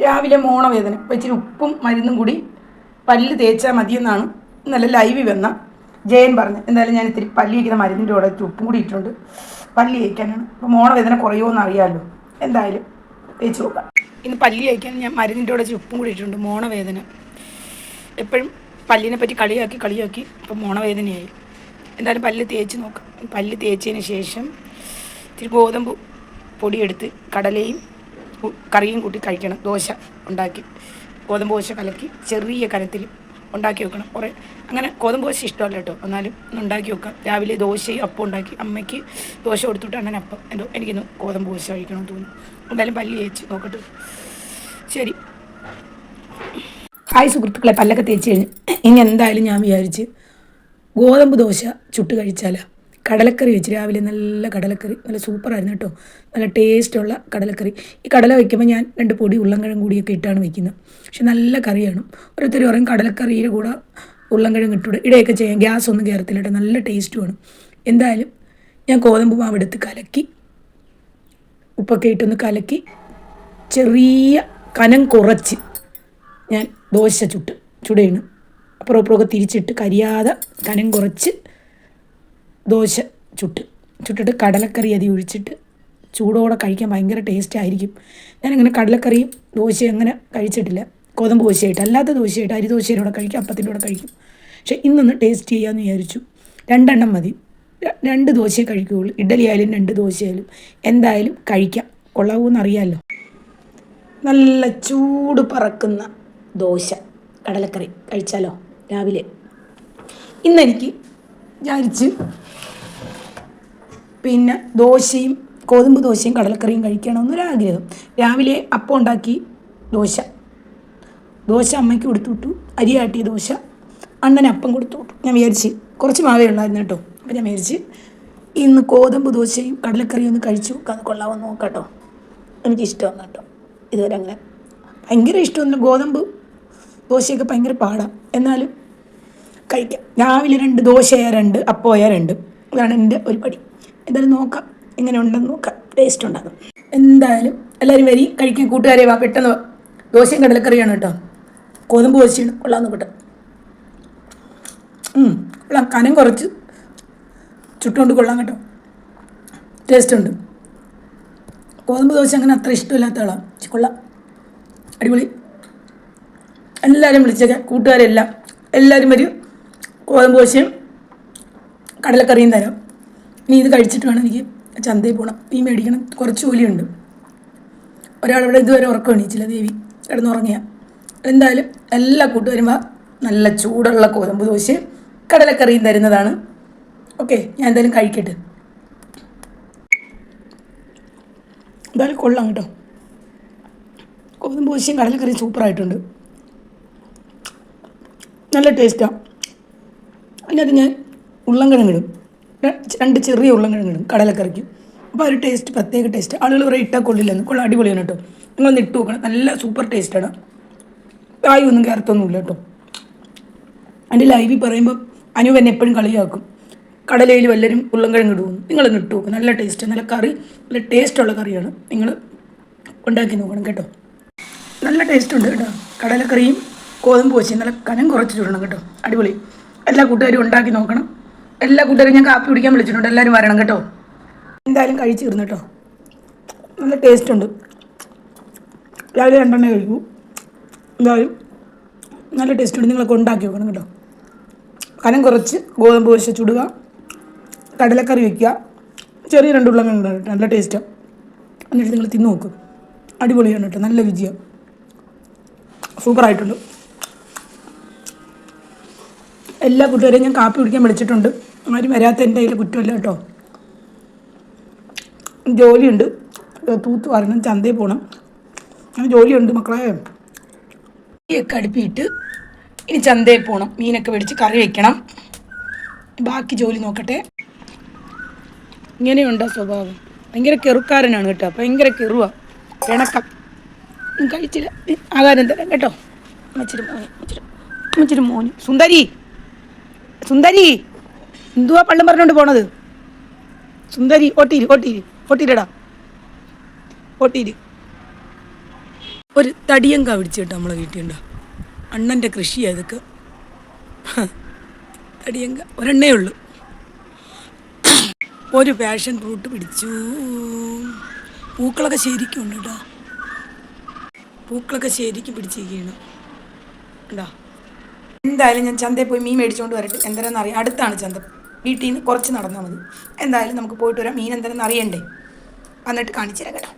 രാവിലെ മോണവേദന അപ്പോൾ ഇച്ചിരി ഉപ്പും മരുന്നും കൂടി പല്ല് തേച്ചാൽ മതിയെന്നാണ് ഇന്നലെ ലൈവിൽ വന്ന ജയൻ പറഞ്ഞു. എന്തായാലും ഞാൻ ഇത്തിരി പല്ല് തേക്കുന്ന മരുന്നിൻ്റെ കൂടെ ഉപ്പും കൂടി ഇട്ടിട്ടുണ്ട്. പല്ല് തേക്കാനാണ്. അപ്പോൾ മോണവേദന കുറയുമോ അറിയാമല്ലോ. എന്തായാലും തേച്ച് നോക്കാം. ഇന്ന് പല്ല് തേക്കാൻ ഞാൻ മരുന്നിൻ്റെ കൂടെ ഉപ്പും കൂടി ഇട്ടിട്ടുണ്ട്. മോണവേദന എപ്പോഴും പല്ലിനെ പറ്റി കളിയാക്കി ഇപ്പോൾ മോണവേദനയായി. എന്തായാലും പല്ല് തേച്ച് നോക്കാം. പല്ല് തേച്ചതിന് ശേഷം ഇത്തിരി ഗോതമ്പ് പൊടിയെടുത്ത് കടലയും കറിയും കൂട്ടി കഴിക്കണം. ദോശ ഉണ്ടാക്കി ഗോതമ്പ് ദോശ കലക്കി ചെറിയ കനത്തിൽ ഉണ്ടാക്കി വെക്കണം. കുറേ അങ്ങനെ ഗോതമ്പ് ദോശ ഇഷ്ടമല്ല കേട്ടോ, എന്നാലും ഉണ്ടാക്കി വെക്കാം. രാവിലെ ദോശയും അപ്പം ഉണ്ടാക്കി അമ്മയ്ക്ക് ദോശ കൊടുത്തിട്ട് അങ്ങനെ അപ്പം എന്തോ എനിക്കിന്ന് ഗോതമ്പ് ദോശ കഴിക്കണമെന്ന് തോന്നി. എന്തായാലും പല്ല് തേച്ച് നോക്കട്ടെ. ശരി, ഹായ് സുഹൃത്തുക്കളെ, പല്ലൊക്കെ തേച്ച് കഴിഞ്ഞ് ഇനി എന്തായാലും ഞാൻ വിചാരിച്ച് ഗോതമ്പ് ദോശ ചുട്ട് കഴിച്ചാലോ. കടലക്കറി വെച്ച് രാവിലെ നല്ല കടലക്കറി, നല്ല സൂപ്പറായിരുന്നു കേട്ടോ, നല്ല ടേസ്റ്റുള്ള കടലക്കറി. ഈ കടല വയ്ക്കുമ്പോൾ ഞാൻ 2 പൊടി ഉള്ളംകിഴങ്ങ് കൂടിയൊക്കെ ഇട്ടാണ് വയ്ക്കുന്നത്. പക്ഷെ നല്ല കറിയാണ്. ഓരോരുത്തർ പറയും കടലക്കറിയുടെ കൂടെ ഉള്ളംകിഴങ്ങ് ഇട്ടൂടെ, ഇടയൊക്കെ ചെയ്യാം, ഗ്യാസ് ഒന്നും കയറത്തില്ല കേട്ടോ, നല്ല ടേസ്റ്റുമാണ്. എന്തായാലും ഞാൻ ഗോതമ്പ് മാവെടുത്ത് കലക്കി ഉപ്പൊക്കെ ഇട്ടൊന്ന് കലക്കി ചെറിയ കനം കുറച്ച് ഞാൻ ദോശ ചുടയാണ്. അപ്പുറം ഇപ്പുറമൊക്കെ തിരിച്ചിട്ട് കരിയാതെ കനം കുറച്ച് ദോശ ചുട്ടിട്ട് കടലക്കറി അതി ഒഴിച്ചിട്ട് ചൂടോടെ കഴിക്കാൻ ഭയങ്കര ടേസ്റ്റ് ആയിരിക്കും. ഞാനങ്ങനെ കടലക്കറിയും ദോശയും അങ്ങനെ കഴിച്ചിട്ടില്ല. ഗോതമ്പ് ദോശയായിട്ട്, അല്ലാത്ത ദോശയായിട്ട്, അരി ദോശയുടെ കൂടെ കഴിക്കും, അപ്പത്തിൻ്റെ കൂടെ കഴിക്കും. പക്ഷേ ഇന്നൊന്ന് ടേസ്റ്റ് ചെയ്യാമെന്ന് വിചാരിച്ചു. 2 എണ്ണം മതി, 2 ദോശയെ കഴിക്കുകയുള്ളൂ. ഇഡ്ഡലി ആയാലും 2 ദോശയായാലും എന്തായാലും കഴിക്കാം. കൊള്ളാവൂന്ന് അറിയാമല്ലോ. നല്ല ചൂട് പറക്കുന്ന ദോശ കടലക്കറി കഴിച്ചാലോ രാവിലെ. ഇന്നെനിക്ക് വിചാരിച്ച് പിന്നെ ദോശയും ഗോതമ്പ് ദോശയും കടലക്കറിയും കഴിക്കണമെന്നൊരാഗ്രഹം. രാവിലെ അപ്പം ഉണ്ടാക്കി ദോശ അമ്മയ്ക്ക് കൊടുത്തു വിട്ടു. അരി ആട്ടിയ ദോശ അണ്ണന് അപ്പം കൊടുത്തു വിട്ടു. ഞാൻ വിചാരിച്ച് കുറച്ച് മാവേ ഉള്ളായിരുന്നു കേട്ടോ. അപ്പം ഞാൻ വിചാരിച്ച് ഇന്ന് ഗോതമ്പ് ദോശയും കടലക്കറിയും ഒന്ന് കഴിച്ചു നോക്കാം, കൊള്ളാമെന്ന് നോക്കാം കേട്ടോ. എനിക്കിഷ്ടമാണ് കേട്ടോ. ഇതുവരെ അങ്ങനെ ഭയങ്കര ഇഷ്ടമൊന്നും, ഗോതമ്പ് ദോശയൊക്കെ ഭയങ്കര പാടാണ്, എന്നാലും കഴിക്കാം. രാവിലെ 2 ദോശയാ 2, അപ്പമായാൽ 2, ഇതാണ് എൻ്റെ ഒരു പടി. എന്തായാലും നോക്കാം എങ്ങനെ ഉണ്ടെന്ന് നോക്കാം, ടേസ്റ്റ് ഉണ്ടാകും. എന്തായാലും എല്ലാവരും വരി കഴിക്കാൻ. കൂട്ടുകാരെ വാ, പെട്ടെന്ന് വാ. ദോശയും കടലക്കറിയാണ് കേട്ടോ, ഗോതമ്പ് ദോശയാണ്. കൊള്ളാം നോക്കട്ടെ. കൊള്ളാം, കനം കുറച്ച് ചുട്ടുകൊണ്ട് കൊള്ളാം കേട്ടോ, ടേസ്റ്റ് ഉണ്ട്. ഗോതമ്പ് ദോശ അങ്ങനെ അത്ര ഇഷ്ടമില്ലാത്ത ആളാണ്. കൊള്ളാം, അടിപൊളി. എല്ലാവരും വിളിച്ചേക്കാം, കൂട്ടുകാരെല്ലാം എല്ലാവരും വരും. ഗോതമ്പ് ദോശയും കടലക്കറിയും തരാം. ഇനി ഇത് കഴിച്ചിട്ട് വേണം എനിക്ക് ചന്തയിൽ പോകണം, ഈ മേടിക്കണം, കുറച്ച് ജോലിയുണ്ട്. ഒരാളിവിടെ ഇതുവരെ ഉറക്കം എണീച്ചില്ല, ദേവി കിടന്നുറങ്ങിയ. എന്തായാലും എല്ലാ കൂട്ടുകാരും വാ, നല്ല ചൂടുള്ള ഗോതമ്പ് ദോശയും കടലക്കറിയും തരുന്നതാണ്. ഓക്കെ, ഞാൻ എന്തായാലും കഴിക്കട്ടെ. എന്തായാലും കൊള്ളാം കേട്ടോ, ഗോതമ്പ് ദോശയും കടലക്കറിയും സൂപ്പറായിട്ടുണ്ട്, നല്ല ടേസ്റ്റാണ്. അതിനകത്ത് ഞാൻ ഉരുളൻകിഴങ്ങിടും, 2 ചെറിയ ഉരുളൻകിഴങ്ങിടും കടലക്കറിക്കും. അപ്പോൾ ഒരു ടേസ്റ്റ്, പ്രത്യേക ടേസ്റ്റ്. ആളുകൾ കുറേ ഇട്ടാൽ കൊള്ളില്ലെന്ന്, കൊള്ളാം, അടിപൊളിയാണ് കേട്ടോ. നിങ്ങളൊന്ന് ഇട്ട് നോക്കണം, നല്ല സൂപ്പർ ടേസ്റ്റാണ്. കായൊന്നും കയറത്തൊന്നുമില്ല കേട്ടോ. എൻ്റെ ലൈവിൽ പറയുമ്പോൾ അനു എന്നെ എപ്പോഴും കളിയാക്കും, കടലയിൽ വല്ലരും ഉരുളൻകിഴങ്ങിടുമെന്ന്. നിങ്ങളൊന്ന് ഇട്ട് നോക്കും, നല്ല ടേസ്റ്റ്, നല്ല കറി, നല്ല ടേസ്റ്റുള്ള കറിയാണ്. നിങ്ങൾ ഉണ്ടാക്കി നോക്കണം കേട്ടോ, നല്ല ടേസ്റ്റ് ഉണ്ട് കേട്ടോ. കടലക്കറിയും ഗോതമ്പ് ദോശയും നല്ല കനം കുറച്ച് ചുടണം കേട്ടോ, അടിപൊളി. എല്ലാ കൂട്ടുകാരും ഉണ്ടാക്കി നോക്കണം. എല്ലാ കൂട്ടുകാരും ഞാൻ കാപ്പി കുടിക്കാൻ വിളിച്ചിട്ടുണ്ട്, എല്ലാവരും വരണം കേട്ടോ. എന്തായാലും കഴിച്ച് തീർന്നു കേട്ടോ, നല്ല ടേസ്റ്റ് ഉണ്ട്. രാവിലെ 2 എണ്ണ കഴിക്കൂ. എന്തായാലും നല്ല ടേസ്റ്റ് ഉണ്ട്, നിങ്ങളൊക്കെ ഉണ്ടാക്കി നോക്കണം കേട്ടോ. കനം കുറച്ച് ഗോതമ്പ് ദോശ ചുടുക, കടലക്കറി വയ്ക്കുക, ചെറിയ 2 ഉരുളക്കിഴങ്ങ് കേട്ടോ, നല്ല ടേസ്റ്റാണ്. എന്നിട്ട് നിങ്ങൾ തിന്ന് നോക്കും, അടിപൊളിയാണ് കേട്ടോ, നല്ല രുചിയാണ്, സൂപ്പറായിട്ടുണ്ട്. എല്ലാ കൂട്ടുകാരെയും ഞാൻ കാപ്പി കുടിക്കാൻ വിളിച്ചിട്ടുണ്ട്, ആരും വരാത്ത എൻ്റെ കയ്യിൽ കുറ്റമല്ല കേട്ടോ. ജോലിയുണ്ട്, തൂത്ത് വരണം, ചന്തയിൽ പോകണം, അങ്ങനെ ജോലിയുണ്ട് മക്കളെ. മീനൊക്കെ അടുപ്പിയിട്ട് ഇനി ചന്തയിൽ പോകണം, മീനൊക്കെ മേടിച്ച് കറി വയ്ക്കണം, ബാക്കി ജോലി നോക്കട്ടെ. ഇങ്ങനെയുണ്ടോ സ്വഭാവം? ഭയങ്കര കെറുക്കാരനാണ് കേട്ടോ, ഭയങ്കര കെറുവാ, പിണക്കം. കഴിച്ചില്ല, ആകാരം തരാം കേട്ടോ. അമ്മച്ചിരി മോന് സുന്ദരി എന്തുവാ പള്ളം പറഞ്ഞുകൊണ്ട് പോണത്? സുന്ദരി ഓട്ടീര് ഓട്ടീരടാ, ഓട്ടീര്. ഒരു തടിയങ്ക പിടിച്ച് കേട്ടോ നമ്മളെ വീട്ടിലുണ്ടോ. അണ്ണൻ്റെ കൃഷിയാണ് ഇതൊക്കെ. തടിയങ്ക ഒരെണ്ണേ ഉള്ളൂ. ഒരു പാഷൻ ഫ്രൂട്ട് പിടിച്ചു. പൂക്കളൊക്കെ ശരിക്കും ഉണ്ട് കേട്ടോ. പൂക്കളൊക്കെ ശരിക്കും പിടിച്ചിരിക്കുകയാണ് കേട്ടോ. എന്തായാലും ഞാൻ ചന്തയിൽ പോയി മീൻ മേടിച്ചുകൊണ്ട് വരട്ടെ. എന്താണെന്ന് അറിയാം. അടുത്താണ് ചന്ത. വീട്ടിൽ നിന്ന് കുറച്ച് നടന്നാൽ മതി. എന്തായാലും നമുക്ക് പോയിട്ട് വരാം. മീൻ എന്താണെന്ന് അറിയണ്ടേ. വന്നിട്ട് കാണിച്ചു തരാം കേട്ടോ.